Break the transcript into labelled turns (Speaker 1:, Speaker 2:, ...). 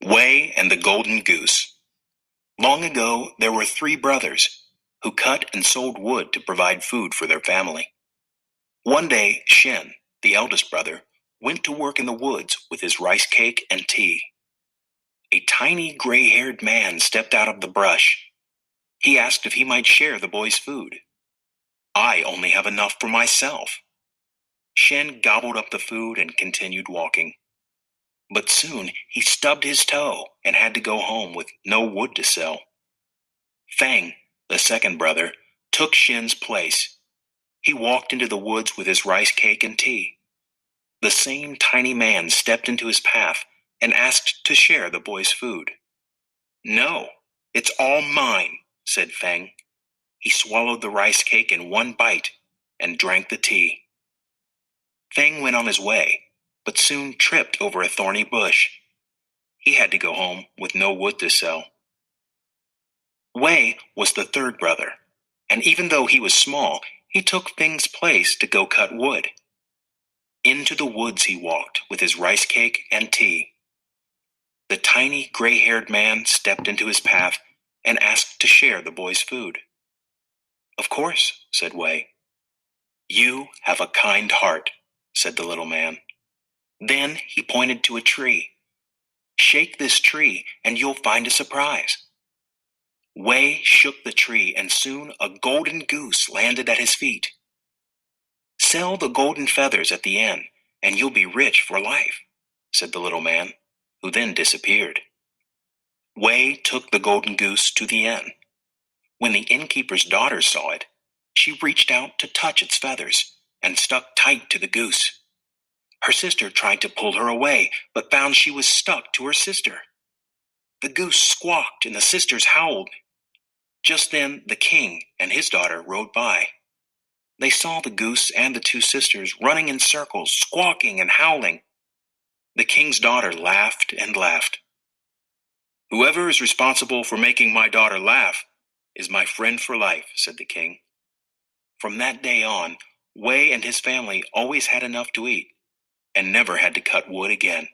Speaker 1: Wei and the Golden Goose. Long ago, there were three brothers who cut and sold wood to provide food for their family. One day, Shen, the eldest brother, went to work in the woods with his rice cake and tea. A tiny gray-haired man stepped out of the brush. He asked if he might share the boy's food. "I only have enough for myself." Shen gobbled up the food and continued walking. But soon he stubbed his toe and had to go home with no wood to sell. Fang, the second brother, took Shen's place. He walked into the woods with his rice cake and tea. The same tiny man stepped into his path and asked to share the boy's food. "No, it's all mine," said Fang. He swallowed the rice cake in one bite and drank the tea. Fang went on his way, but soon tripped over a thorny bush. He had to go home with no wood to sell. Wei was the third brother, and even though he was small, he took Fang's place to go cut wood. Into the woods he walked with his rice cake and tea. The tiny gray-haired man stepped into his path and asked to share the boy's food. "Of course," said Wei. "You have a kind heart," said the little man. Then he pointed to a tree. "Shake this tree and you'll find a surprise." Wei shook the tree and soon a golden goose landed at his feet. "Sell the golden feathers at the inn and you'll be rich for life," said the little man, who then disappeared. Wei took the golden goose to the inn. When the innkeeper's daughter saw it, she reached out to touch its feathers and stuck tight to the goose. Her sister tried to pull her away, but found she was stuck to her sister. The goose squawked and the sisters howled. Just then the king and his daughter rode by. They saw the goose and the two sisters running in circles, squawking and howling. The king's daughter laughed and laughed. "Whoever is responsible for making my daughter laugh is my friend for life," said the king. From that day on, Wei and his family always had enough to eat and never had to cut wood again.